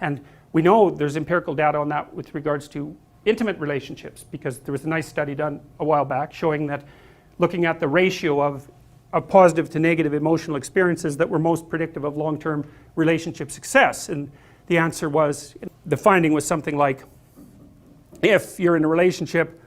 And we know there's empirical data on that with regards to intimate relationships, because there was a nice study done a while back showing that looking at the ratio of positive to negative emotional experiences that were most predictive of long-term relationship success. And the answer was, the finding was something like, if you're in a relationship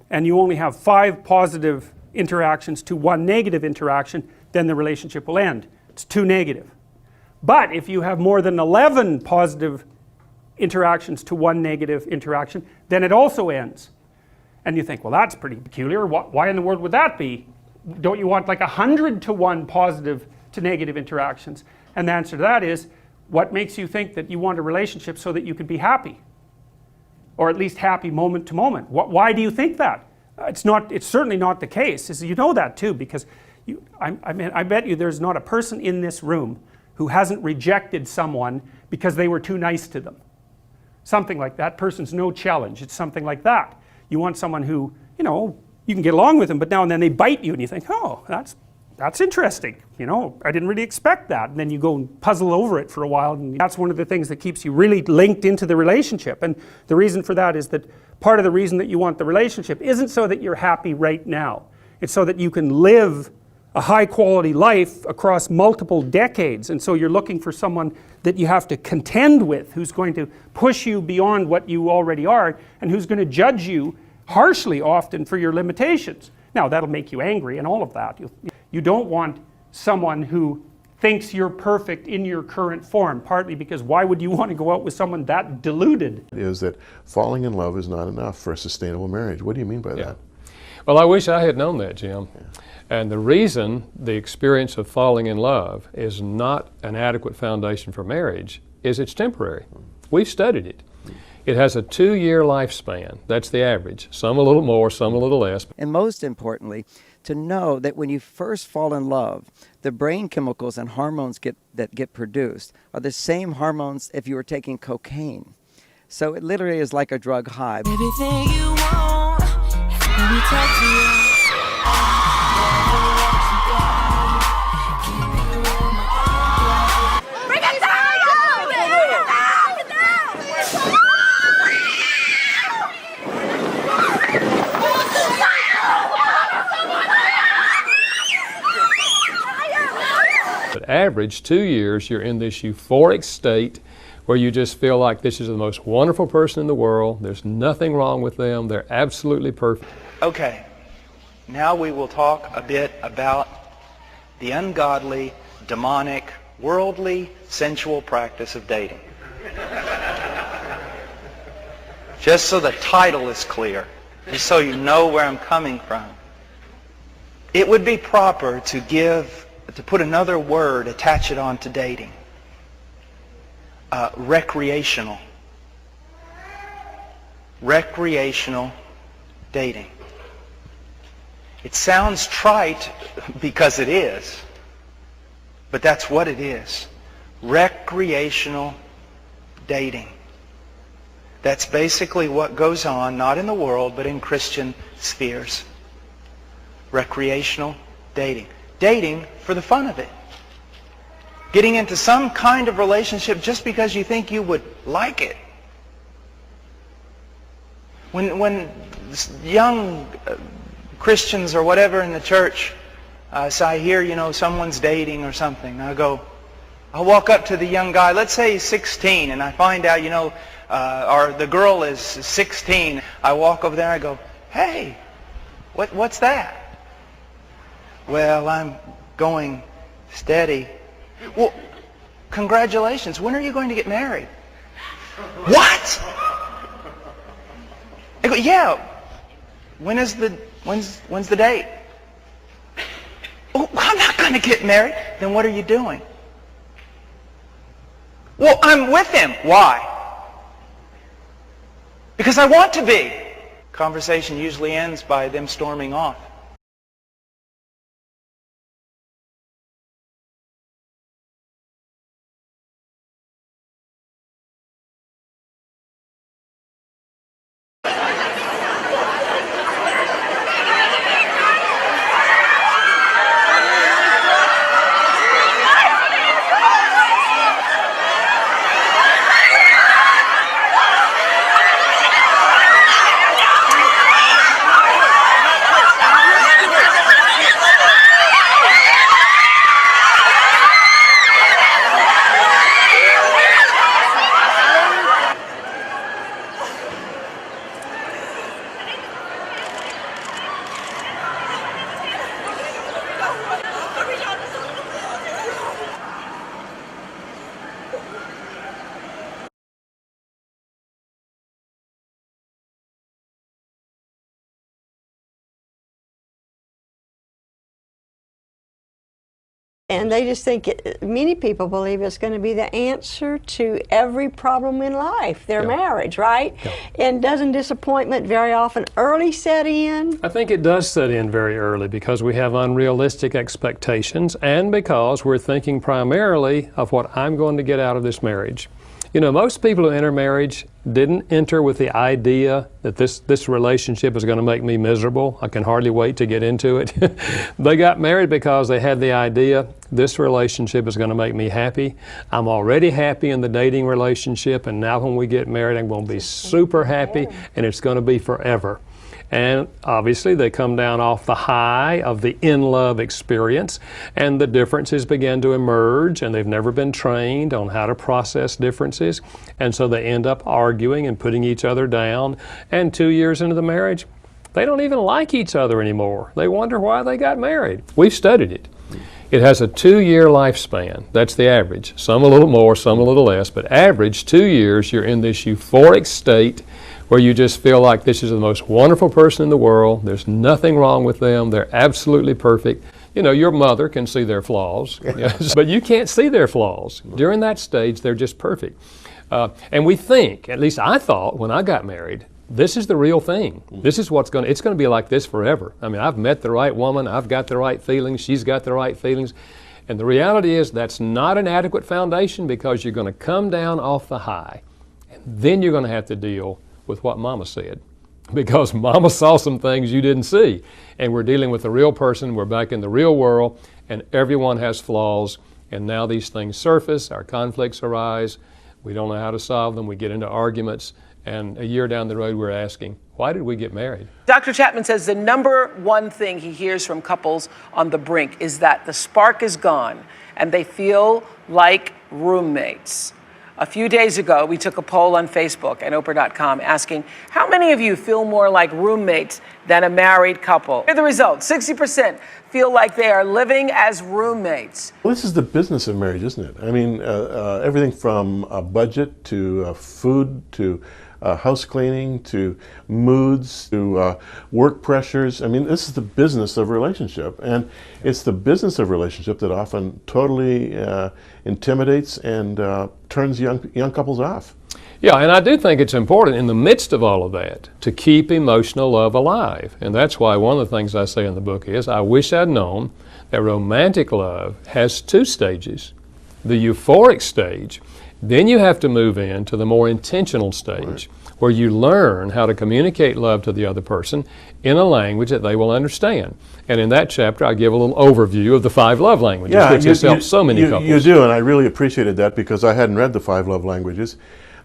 and you only have 5 positive interactions to 1 negative interaction, then the relationship will end. It's too negative. But if you have more than 11 positive interactions to 1 negative interaction, then it also ends. And you think, well, that's pretty peculiar. Why in the world would that be? Don't you want like 100 to 1 positive to negative interactions? And the answer to that is, what makes you think that you want a relationship so that you can be happy? Or at least happy moment to moment. Why do you think that? It's certainly not the case. You know that too, because I bet you there's not a person in this room who hasn't rejected someone because they were too nice to them. Something like that. Person's no challenge. It's something like that. You want someone who, you know, you can get along with them, but now and then they bite you and you think, oh, that's interesting. You know, I didn't really expect that. And then you go and puzzle over it for a while, and that's one of the things that keeps you really linked into the relationship. And the reason for that is that part of the reason that you want the relationship isn't so that you're happy right now. It's so that you can live a high quality life across multiple decades. And so you're looking for someone that you have to contend with, who's going to push you beyond what you already are, and who's going to judge you harshly often for your limitations. Now that'll make you angry and all of that. You don't want someone who thinks you're perfect in your current form, partly because why would you want to go out with someone that deluded? Is that falling in love is not enough for a sustainable marriage. What do you mean by that? Well, I wish I had known that, Jim. And the reason the experience of falling in love is not an adequate foundation for marriage is it's temporary. We've studied it. It has a 2-year lifespan. That's the average. Some a little more, some a little less. And most importantly, to know that when you first fall in love, the brain chemicals and hormones that get produced are the same hormones if you were taking cocaine. So it literally is like a drug high. Everything you want, let me talk to you. But average 2 years, you're in this euphoric state where you just feel like this is the most wonderful person in the world. There's nothing wrong with them. They're absolutely perfect. Okay, now we will talk a bit about the ungodly, demonic, worldly, sensual practice of dating. Just so the title is clear, just so you know where I'm coming from. It would be proper to put another word, attach it on to dating. Recreational. Recreational dating. It sounds trite because it is, but that's what it is. Recreational dating. That's basically what goes on, not in the world, but in Christian spheres. Recreational dating. Dating for the fun of it. Getting into some kind of relationship just because you think you would like it. When young Christians or whatever in the church, so I hear, you know, someone's dating or something, I'll walk up to the young guy, let's say he's 16, and I find out, you know, or the girl is 16. I walk over there and I go, hey, what's that? Well, I'm going steady. Well, congratulations. When are you going to get married? What? I go, yeah. When's the date? Oh, I'm not going to get married. Then what are you doing? Well, I'm with him. Why? Because I want to be. Conversation usually ends by them storming off. And they just think, many people believe it's going to be the answer to every problem in life, their marriage, right? Yeah. And doesn't disappointment very often early set in? I think it does set in very early because we have unrealistic expectations and because we're thinking primarily of what I'm going to get out of this marriage. You know, most people who enter marriage didn't enter with the idea that this relationship is going to make me miserable. I can hardly wait to get into it. They got married because they had the idea this relationship is going to make me happy. I'm already happy in the dating relationship, and now when we get married, I'm going to be super happy, and it's going to be forever. And obviously they come down off the high of the in-love experience, and the differences begin to emerge, and they've never been trained on how to process differences, and so they end up arguing and putting each other down, and 2 years into the marriage, they don't even like each other anymore. They wonder why they got married. We've studied it. It has a 2-year lifespan. That's the average. Some a little more, some a little less, but average 2 years, you're in this euphoric state where you just feel like this is the most wonderful person in the world. There's nothing wrong with them. They're absolutely perfect. You know, your mother can see their flaws, yes, but you can't see their flaws. During that stage, they're just perfect. And we think, at least I thought when I got married, this is the real thing. This is it's going to be like this forever. I mean, I've met the right woman, I've got the right feelings, she's got the right feelings. And the reality is that's not an adequate foundation because you're going to come down off the high. And then you're going to have to deal with what Mama said, because Mama saw some things you didn't see. And we're dealing with a real person, we're back in the real world, and everyone has flaws, and now these things surface, our conflicts arise, we don't know how to solve them, we get into arguments, and a year down the road we're asking, why did we get married? Dr. Chapman says the number one thing he hears from couples on the brink is that the spark is gone, and they feel like roommates. A few days ago, we took a poll on Facebook and Oprah.com asking, how many of you feel more like roommates than a married couple? Here are the results. 60% feel like they are living as roommates. Well, this is the business of marriage, isn't it? I mean, everything from budget to food to house cleaning to moods to work pressures. I mean, this is the business of relationship, and it's the business of relationship that often totally intimidates and turns young couples off. Yeah, and I do think it's important in the midst of all of that to keep emotional love alive. And that's why one of the things I say in the book is, I wish I'd known that romantic love has 2 stages. The euphoric stage, then you have to move into the more intentional stage, where you learn how to communicate love to the other person in a language that they will understand. And in that chapter, I give a little overview of the 5 love languages, which has helped so many couples. You do, and I really appreciated that because I hadn't read the 5 love languages.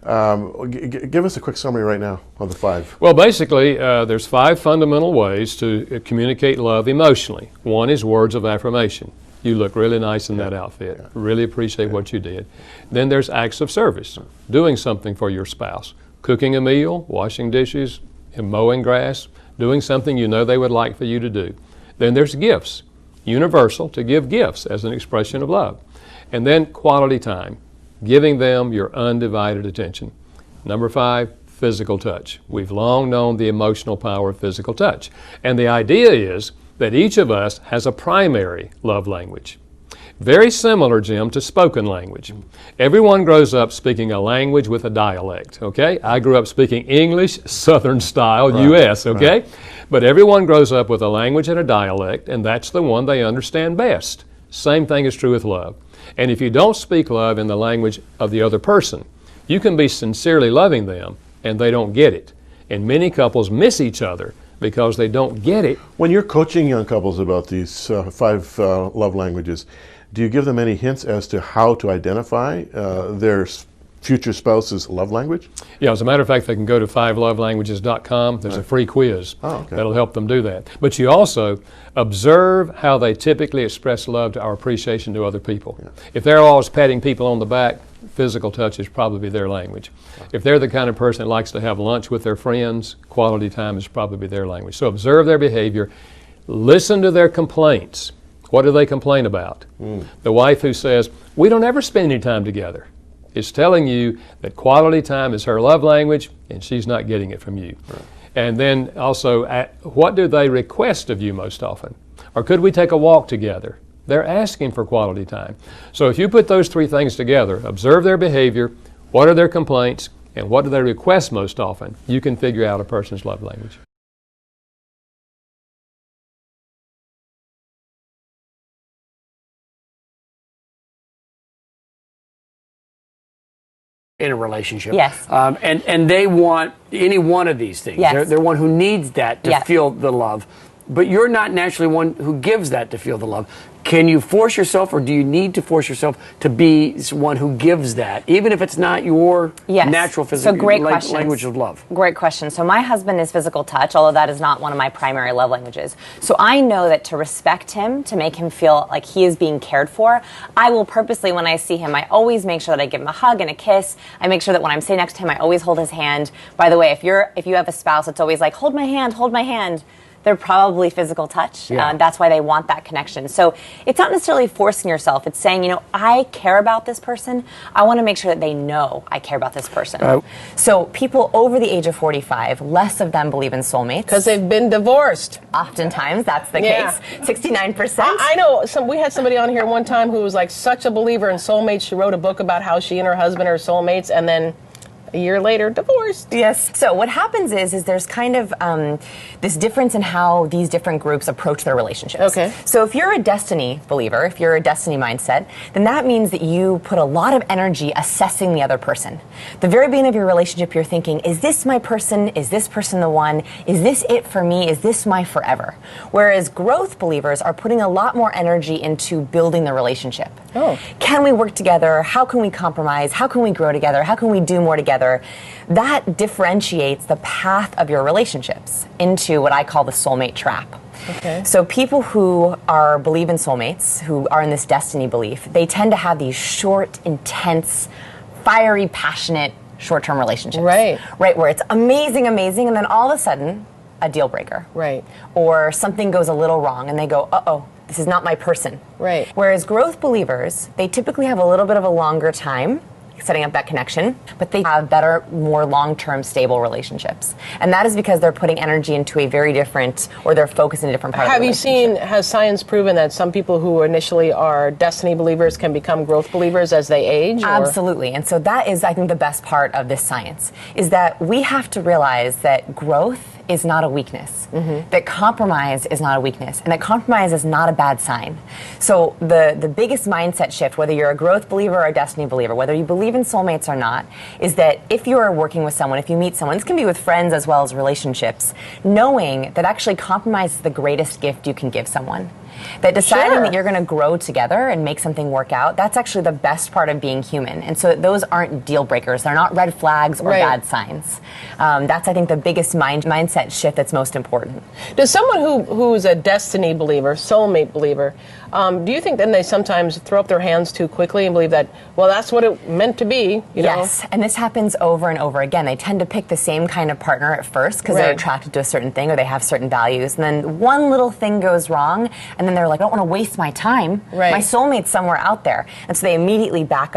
Give us a quick summary right now of the 5. Well, basically, there's 5 fundamental ways to communicate love emotionally. One is words of affirmation. You look really nice in that outfit. Really appreciate what you did. Then there's acts of service, doing something for your spouse. Cooking a meal, washing dishes, mowing grass, doing something you know they would like for you to do. Then there's gifts, universal, to give gifts as an expression of love. And then quality time, giving them your undivided attention. Number 5, physical touch. We've long known the emotional power of physical touch. And the idea is that each of us has a primary love language. Very similar, Jim, to spoken language. Everyone grows up speaking a language with a dialect, okay? I grew up speaking English, Southern style, U.S., okay? Right. But everyone grows up with a language and a dialect, and that's the one they understand best. Same thing is true with love. And if you don't speak love in the language of the other person, you can be sincerely loving them, and they don't get it. And many couples miss each other because they don't get it. When you're coaching young couples about these 5 love languages, do you give them any hints as to how to identify their future spouse's love language? Yeah, as a matter of fact, they can go to 5lovelanguages.com. There's a free quiz that'll help them do that. But you also observe how they typically express love or appreciation to other people. Yeah. If they're always patting people on the back, physical touch is probably their language. If they're the kind of person that likes to have lunch with their friends, quality time is probably their language. So observe their behavior, listen to their complaints. What do they complain about? The wife who says, we don't ever spend any time together, is telling you that quality time is her love language and she's not getting it from you. Right. And then also, what do they request of you most often? Or could we take a walk together? They're asking for quality time. So if you put those three things together, observe their behavior, what are their complaints, and what do they request most often, you can figure out a person's love language. In a relationship. Yes. And they want any one of these things. Yes. They're one who needs that to Yes. feel the love. But you're not naturally one who gives that to feel the love. Can you force yourself, or do you need to force yourself to be one who gives that, even if it's not your Yes. natural So physical great questions. language of love? Great question. So my husband is physical touch, although that is not one of my primary love languages. So I know that to respect him, to make him feel like he is being cared for, I will purposely, when I see him, I always make sure that I give him a hug and a kiss. I make sure that when I'm sitting next to him, I always hold his hand. By the way, if you have a spouse that's always like, hold my hand, hold my hand, they're probably physical touch. Yeah. That's why they want that connection. So it's not necessarily forcing yourself. It's saying, you know, I care about this person. I want to make sure that they know I care about this person. So people over the age of 45, less of them believe in soulmates. Because they've been divorced. Oftentimes, that's the Yeah. case. 69%. I know we had somebody on here one time who was like such a believer in soulmates. She wrote a book about how she and her husband are soulmates, and then a year later, divorced. Yes. So what happens is there's kind of this difference in how these different groups approach their relationships. Okay. So if you're a destiny believer, if you're a destiny mindset, then that means that you put a lot of energy assessing the other person. The very beginning of your relationship, you're thinking, is this my person? Is this person the one? Is this it for me? Is this my forever? Whereas growth believers are putting a lot more energy into building the relationship. Oh. Can we work together? How can we compromise? How can we grow together? How can we do more together? That differentiates the path of your relationships into what I call the soulmate trap. Okay. So people who believe in soulmates, who are in this destiny belief, they tend to have these short, intense, fiery, passionate, short-term relationships. Right. Right, where it's amazing, and then all of a sudden, a deal breaker. Right. Or something goes a little wrong and they go, uh-oh, this is not my person. Right. Whereas growth believers, they typically have a little bit of a longer time setting up that connection, but they have better, more long-term stable relationships. And that is because they're putting energy into a very different, or they're focused in a different part of the relationship. Has science proven that some people who initially are destiny believers can become growth believers as they age? Or? Absolutely. And so that is, I think, the best part of this science, is that we have to realize that growth is not a weakness, that compromise is not a weakness, and that compromise is not a bad sign. So the biggest mindset shift, whether you're a growth believer or a destiny believer, whether you believe in soulmates or not, is that if you are working with someone, if you meet someone, this can be with friends as well as relationships, knowing that actually compromise is the greatest gift you can give someone. That deciding that you're going to grow together and make something work out, that's actually the best part of being human. And so those aren't deal breakers. They're not red flags or bad signs. That's, I think, the biggest mindset shift that's most important. Does someone who's a destiny believer, soulmate believer, do you think then they sometimes throw up their hands too quickly and believe that, well, that's what it meant to be? Yes, and this happens over and over again. They tend to pick the same kind of partner at first because they're attracted to a certain thing or they have certain values. And then one little thing goes wrong, and then they're like, I don't want to waste my time. My soulmate's somewhere out there. And so they immediately back up